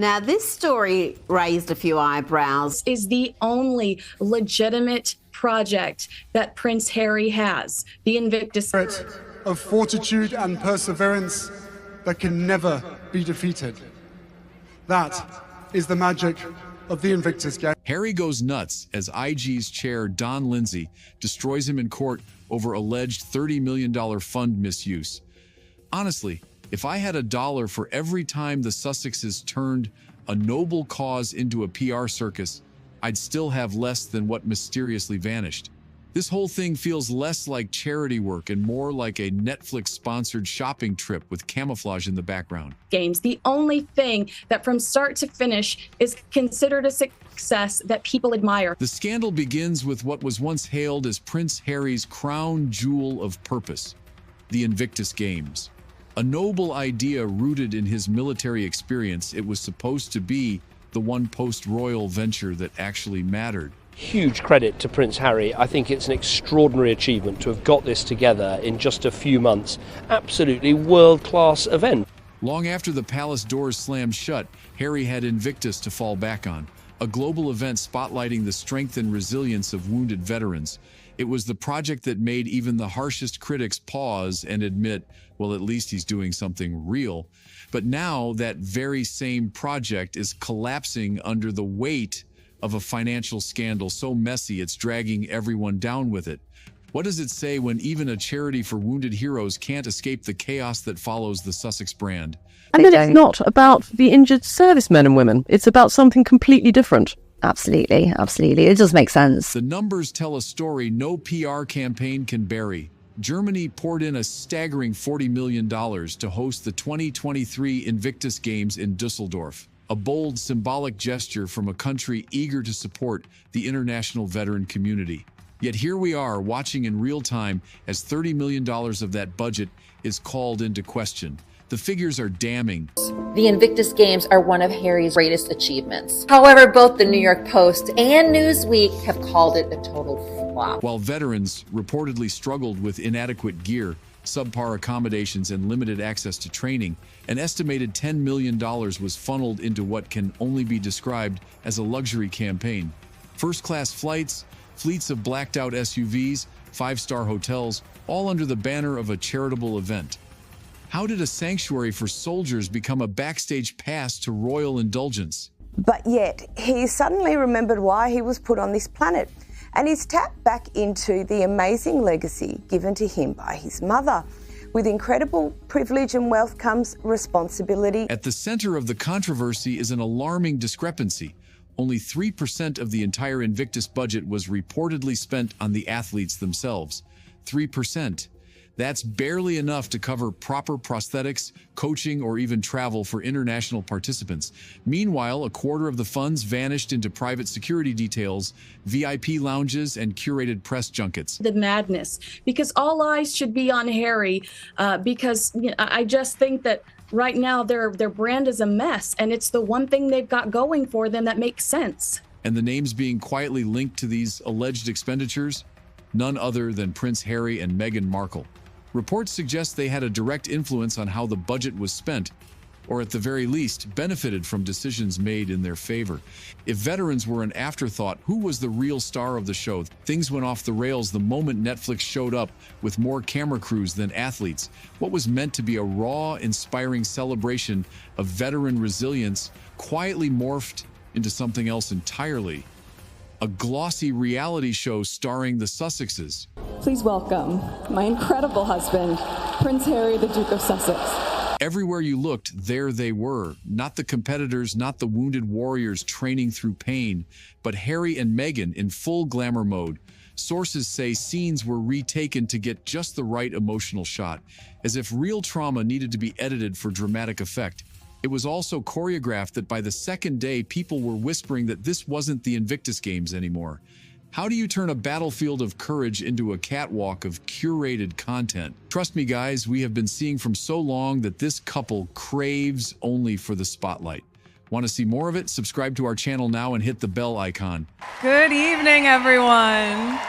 Now, this story raised a few eyebrows. Is the only legitimate project that Prince Harry has, the Invictus. Of fortitude and perseverance that can never be defeated. That is the magic of the Invictus Game. Harry goes nuts as IG's chair, Don Lindsay, destroys him in court over alleged $30 million fund misuse. Honestly, if I had $1 for every time the Sussexes turned a noble cause into a PR circus, I'd still have less than what mysteriously vanished. This whole thing feels less like charity work and more like a Netflix-sponsored shopping trip with camouflage in the background. Games, the only thing that from start to finish is considered a success that people admire. The scandal begins with what was once hailed as Prince Harry's crown jewel of purpose, the Invictus Games. A noble idea rooted in his military experience, it was supposed to be the one post-royal venture that actually mattered. Huge credit to Prince Harry. I think it's an extraordinary achievement to have got this together in just a few months. Absolutely world-class event. Long after the palace doors slammed shut, Harry had Invictus to fall back on, a global event spotlighting the strength and resilience of wounded veterans. It was the project that made even the harshest critics pause and admit, well, at least he's doing something real. But now that very same project is collapsing under the weight of a financial scandal so messy it's dragging everyone down with it. What does it say when even a charity for wounded heroes can't escape the chaos that follows the Sussex brand? And then it's not about the injured servicemen and women. It's about something completely different. Absolutely, absolutely. It does make sense. The numbers tell a story no PR campaign can bury. Germany poured in a staggering $40 million to host the 2023 Invictus Games in Dusseldorf. A bold, symbolic gesture from a country eager to support the international veteran community. Yet here we are, watching in real time as $30 million of that budget is called into question. The figures are damning. The Invictus Games are one of Harry's greatest achievements. However, both the New York Post and Newsweek have called it a total flop. While veterans reportedly struggled with inadequate gear, subpar accommodations, and limited access to training, an estimated $10 million was funneled into what can only be described as a luxury campaign. First-class flights, fleets of blacked-out SUVs, five-star hotels, all under the banner of a charitable event. How did a sanctuary for soldiers become a backstage pass to royal indulgence? But yet, he suddenly remembered why he was put on this planet, and he's tapped back into the amazing legacy given to him by his mother. With incredible privilege and wealth comes responsibility. At the center of the controversy is an alarming discrepancy. Only 3% of the entire Invictus budget was reportedly spent on the athletes themselves. 3%. That's barely enough to cover proper prosthetics, coaching, or even travel for international participants. Meanwhile, a quarter of the funds vanished into private security details, VIP lounges, and curated press junkets. The madness, because all eyes should be on Harry, because I just think that right now their brand is a mess, and it's the one thing they've got going for them that makes sense. And the names being quietly linked to these alleged expenditures? None other than Prince Harry and Meghan Markle. Reports suggest they had a direct influence on how the budget was spent, or at the very least, benefited from decisions made in their favor. If veterans were an afterthought, who was the real star of the show? Things went off the rails the moment Netflix showed up with more camera crews than athletes. What was meant to be a raw, inspiring celebration of veteran resilience quietly morphed into something else entirely. A glossy reality show starring the Sussexes. Please welcome my incredible husband, Prince Harry, the Duke of Sussex. Everywhere you looked, there they were. Not the competitors, not the wounded warriors training through pain, but Harry and Meghan in full glamour mode. Sources say scenes were retaken to get just the right emotional shot, as if real trauma needed to be edited for dramatic effect. It was also choreographed that by the second day, people were whispering that this wasn't the Invictus Games anymore. How do you turn a battlefield of courage into a catwalk of curated content? Trust me, guys, we have been seeing from so long that this couple craves only for the spotlight. Want to see more of it? Subscribe to our channel now and hit the bell icon. Good evening, everyone.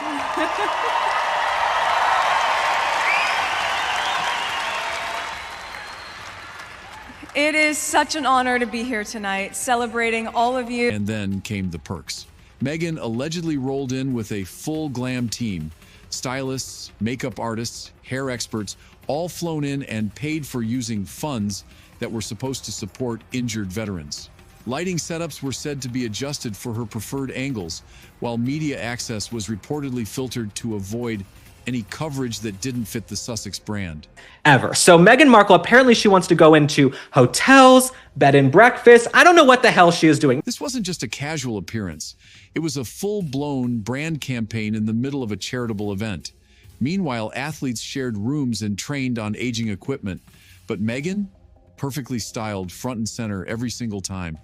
It is such an honor to be here tonight, celebrating all of you. And then came the perks. Meghan allegedly rolled in with a full glam team. Stylists, makeup artists, hair experts, all flown in and paid for using funds that were supposed to support injured veterans. Lighting setups were said to be adjusted for her preferred angles, while media access was reportedly filtered to avoid any coverage that didn't fit the Sussex brand. Ever. So Meghan Markle, apparently she wants to go into hotels, bed and breakfast. I don't know what the hell she is doing. This wasn't just a casual appearance. It was a full-blown brand campaign in the middle of a charitable event. Meanwhile, athletes shared rooms and trained on aging equipment. But Meghan? Perfectly styled, front and center every single time.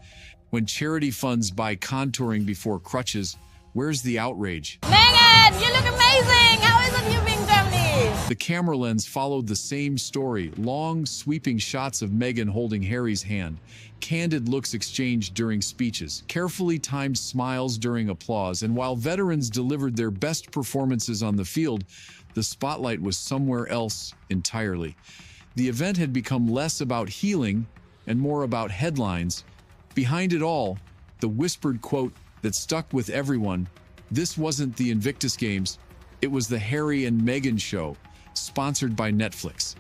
When charity funds buy contouring before crutches, where's the outrage? Meghan, you look amazing! How is it you being Germany? The camera lens followed the same story. Long, sweeping shots of Meghan holding Harry's hand. Candid looks exchanged during speeches. Carefully timed smiles during applause. And while veterans delivered their best performances on the field, the spotlight was somewhere else entirely. The event had become less about healing and more about headlines. Behind it all, the whispered quote that stuck with everyone: this wasn't the Invictus Games, it was the Harry and Meghan show, sponsored by Netflix.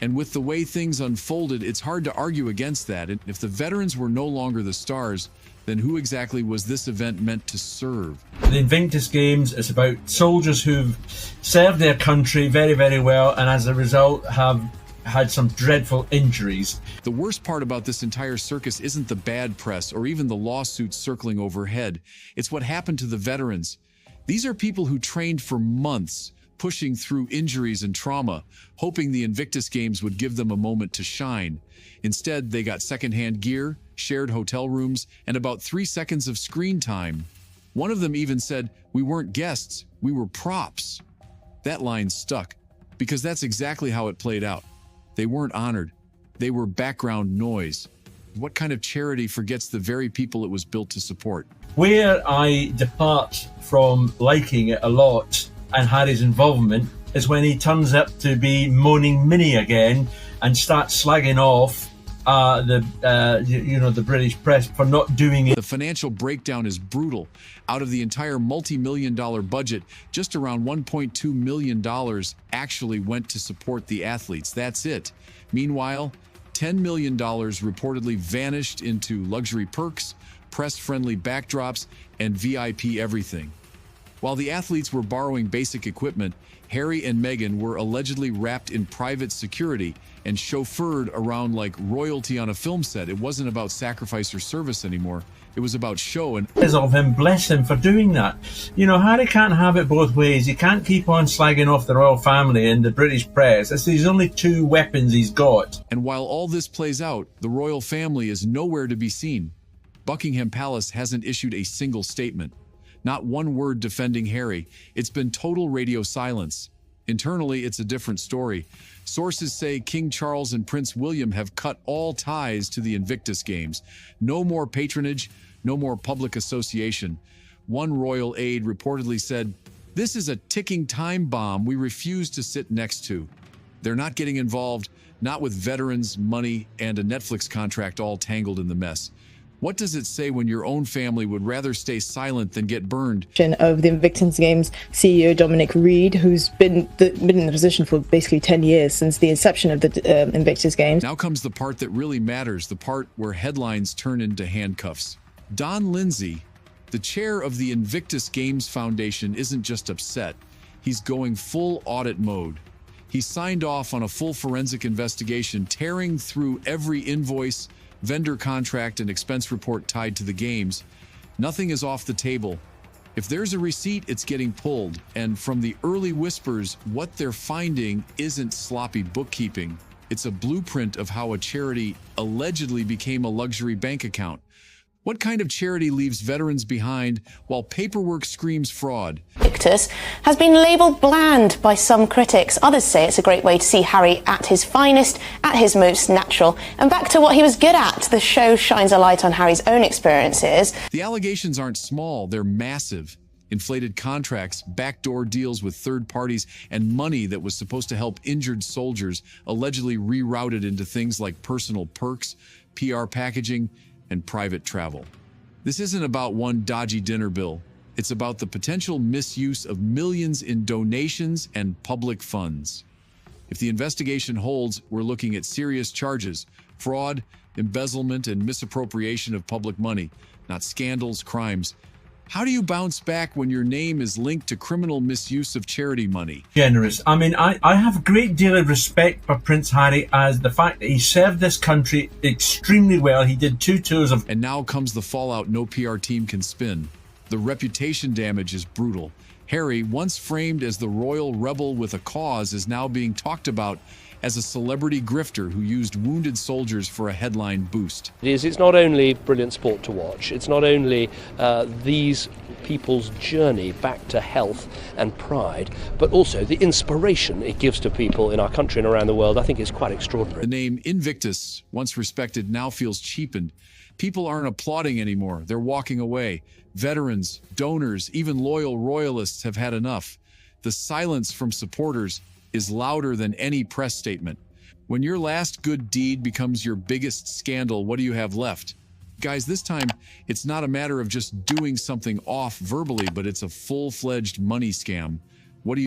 And with the way things unfolded, it's hard to argue against that. And if the veterans were no longer the stars, then who exactly was this event meant to serve? The Invictus Games is about soldiers who've served their country very, very well, and as a result have had some dreadful injuries. The worst part about this entire circus isn't the bad press or even the lawsuits circling overhead. It's what happened to the veterans. These are people who trained for months, pushing through injuries and trauma, hoping the Invictus Games would give them a moment to shine. Instead, they got secondhand gear, shared hotel rooms, and about 3 seconds of screen time. One of them even said, "We weren't guests, we were props." That line stuck, because that's exactly how it played out. They weren't honored. They were background noise. What kind of charity forgets the very people it was built to support? Where I depart from liking it a lot and Harry's involvement is when he turns up to be moaning Minnie again and starts slagging off the British press for not doing it. The financial breakdown is brutal. Out of the entire multi-million-dollar budget, just around $1.2 million actually went to support the athletes. That's it. Meanwhile, $10 million reportedly vanished into luxury perks, press-friendly backdrops, and VIP everything. While the athletes were borrowing basic equipment, Harry and Meghan were allegedly wrapped in private security and chauffeured around like royalty on a film set. It wasn't about sacrifice or service anymore. It was about show. And of him, bless him for doing that. You know, Harry can't have it both ways. He can't keep on slagging off the royal family and the British press. It's these only two weapons he's got. And while all this plays out, the royal family is nowhere to be seen. Buckingham Palace hasn't issued a single statement. Not one word defending Harry. It's been total radio silence. Internally, it's a different story. Sources say King Charles and Prince William have cut all ties to the Invictus Games. No more patronage, no more public association. One royal aide reportedly said, "This is a ticking time bomb we refuse to sit next to." They're not getting involved, not with veterans, money, and a Netflix contract all tangled in the mess. What does it say when your own family would rather stay silent than get burned? Of the Invictus Games CEO Dominic Reed, who's been in the position for basically 10 years since the inception of the Invictus Games. Now comes the part that really matters, the part where headlines turn into handcuffs. Don Lindsay, the chair of the Invictus Games Foundation, isn't just upset. He's going full audit mode. He signed off on a full forensic investigation, tearing through every invoice, vendor contract, and expense report tied to the games. Nothing is off the table. If there's a receipt, it's getting pulled. And from the early whispers, what they're finding isn't sloppy bookkeeping. It's a blueprint of how a charity allegedly became a luxury bank account. What kind of charity leaves veterans behind while paperwork screams fraud? Invictus has been labelled bland by some critics. Others say it's a great way to see Harry at his finest, at his most natural. And back to what he was good at, the show shines a light on Harry's own experiences. The allegations aren't small, they're massive. Inflated contracts, backdoor deals with third parties, and money that was supposed to help injured soldiers allegedly rerouted into things like personal perks, PR packaging, and private travel. This isn't about one dodgy dinner bill. It's about the potential misuse of millions in donations and public funds. If the investigation holds, we're looking at serious charges: fraud, embezzlement, and misappropriation of public money, not scandals, crimes. How do you bounce back when your name is linked to criminal misuse of charity money? Generous. I mean, I have a great deal of respect for Prince Harry as the fact that he served this country extremely well. He did 2 tours of... And now comes the fallout no PR team can spin. The reputation damage is brutal. Harry, once framed as the royal rebel with a cause, is now being talked about as a celebrity grifter who used wounded soldiers for a headline boost. It's not only brilliant sport to watch, it's not only these people's journey back to health and pride, but also the inspiration it gives to people in our country and around the world. I think it's quite extraordinary. The name Invictus, once respected, now feels cheapened. People aren't applauding anymore, they're walking away. Veterans, donors, even loyal royalists have had enough. The silence from supporters is louder than any press statement. When your last good deed becomes your biggest scandal, what do you have left? Guys, this time, it's not a matter of just doing something off verbally, but it's a full-fledged money scam.